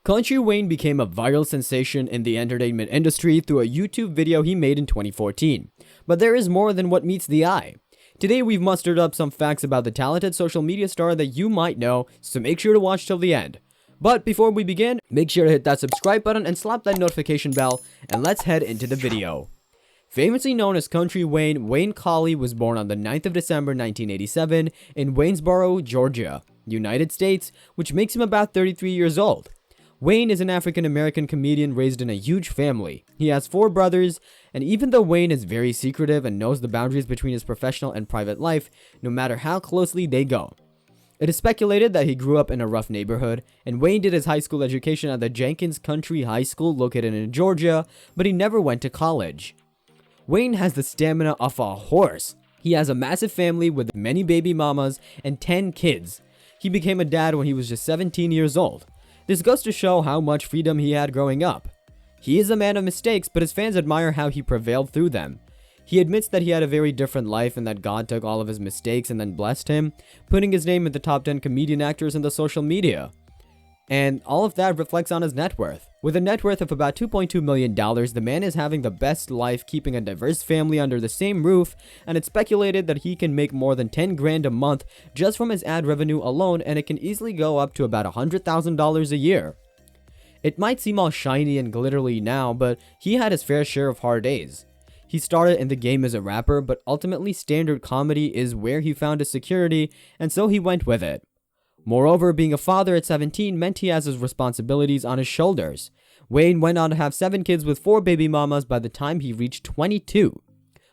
Kountry Wayne became a viral sensation in the entertainment industry through a YouTube video he made in 2014. But there is more than what meets the eye. Today we've mustered up some facts about the talented social media star that you might know, so make sure to watch till the end. But before we begin, make sure to hit that subscribe button and slap that notification bell, and let's head into the video. Famously known as Kountry Wayne, Wayne Colley was born on the 9th of December 1987 in Waynesboro, Georgia, United States, which makes him about 33 years old. Wayne is an African-American comedian raised in a huge family. He has 4 brothers, and even though Wayne is very secretive and knows the boundaries between his professional and private life, no matter how closely they go. It is speculated that he grew up in a rough neighborhood, and Wayne did his high school education at the Jenkins Country High School located in Georgia, but he never went to college. Wayne has the stamina of a horse. He has a massive family with many baby mamas and 10 kids. He became a dad when he was just 17 years old. This goes to show how much freedom he had growing up. He is a man of mistakes, but his fans admire how he prevailed through them. He admits that he had a very different life and that God took all of his mistakes and then blessed him, putting his name in the top 10 comedian actors in the social media. And all of that reflects on his net worth. With a net worth of about $2.2 million, the man is having the best life, keeping a diverse family under the same roof, and it's speculated that he can make more than 10 grand a month just from his ad revenue alone, and it can easily go up to about $100,000 a year. It might seem all shiny and glittery now, but he had his fair share of hard days. He started in the game as a rapper, but ultimately standard comedy is where he found his security, and so he went with it. Moreover, being a father at 17 meant he has his responsibilities on his shoulders. Wayne went on to have 7 kids with 4 baby mamas by the time he reached 22.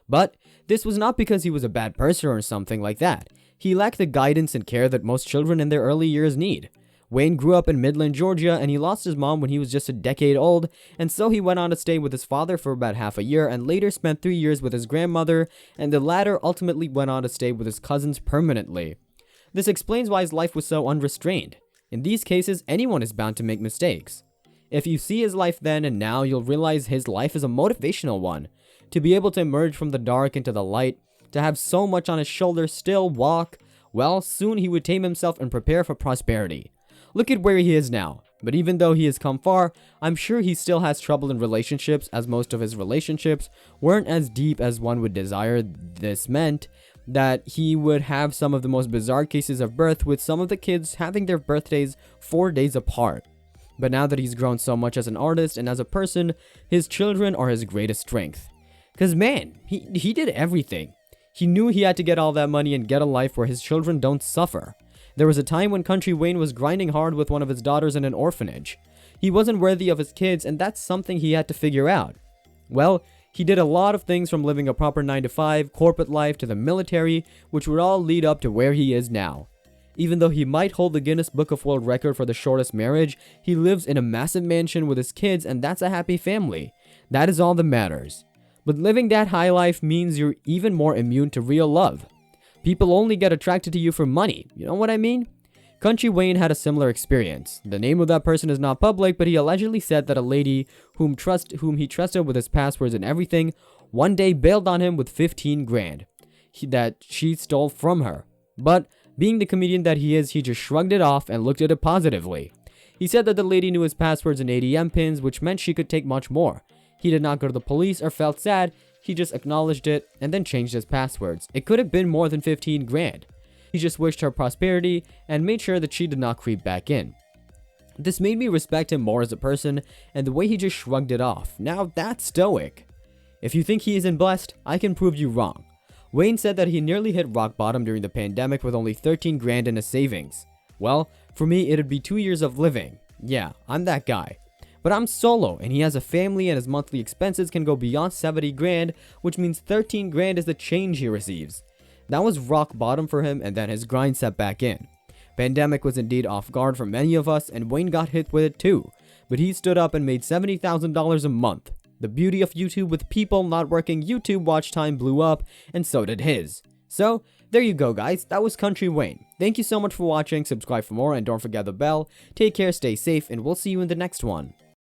But this was not because he was a bad person or something like that. He lacked the guidance and care that most children in their early years need. Wayne grew up in Midland, Georgia, and he lost his mom when he was just a decade old, and so he went on to stay with his father for about half a year and later spent 3 years with his grandmother, and the latter ultimately went on to stay with his cousins permanently. This explains why his life was so unrestrained. In these cases, anyone is bound to make mistakes. If you see his life then and now, you'll realize his life is a motivational one. To be able to emerge from the dark into the light, to have so much on his shoulders still walk, well, soon he would tame himself and prepare for prosperity. Look at where he is now. But even though he has come far, I'm sure he still has trouble in relationships, as most of his relationships weren't as deep as one would desire. This meant that he would have some of the most bizarre cases of birth, with some of the kids having their birthdays 4 days apart. But now that he's grown so much as an artist and as a person, his children are his greatest strength. Cause man, he did everything. He knew he had to get all that money and get a life where his children don't suffer. There was a time when Kountry Wayne was grinding hard with one of his daughters in an orphanage. He wasn't worthy of his kids, and that's something he had to figure out. Well, he did a lot of things, from living a proper 9-to-5, corporate life, to the military, which would all lead up to where he is now. Even though he might hold the Guinness Book of World Record for the shortest marriage, he lives in a massive mansion with his kids, and that's a happy family. That is all that matters. But living that high life means you're even more immune to real love. People only get attracted to you for money, you know what I mean? Kountry Wayne had a similar experience. The name of that person is not public, but he allegedly said that a lady whom he trusted with his passwords and everything, one day bailed on him with 15 grand that she stole from her. But being the comedian that he is, he just shrugged it off and looked at it positively. He said that the lady knew his passwords and ATM pins, which meant she could take much more. He did not go to the police or felt sad. He just acknowledged it and then changed his passwords. It could have been more than 15 grand. He just wished her prosperity and made sure that she did not creep back in. This made me respect him more as a person, and the way he just shrugged it off. Now that's stoic. If you think he isn't blessed, I can prove you wrong. Wayne said that he nearly hit rock bottom during the pandemic with only 13 grand in his savings. Well, for me it'd be 2 years of living. Yeah, I'm that guy. But I'm solo, and he has a family, and his monthly expenses can go beyond 70 grand, which means 13 grand is the change he receives. That was rock bottom for him, and then his grind set back in. Pandemic was indeed off guard for many of us, and Wayne got hit with it too. But he stood up and made $70,000 a month. The beauty of YouTube: with people not working, YouTube watch time blew up, and so did his. So, there you go guys, that was Kountry Wayne. Thank you so much for watching, subscribe for more, and don't forget the bell. Take care, stay safe, and we'll see you in the next one.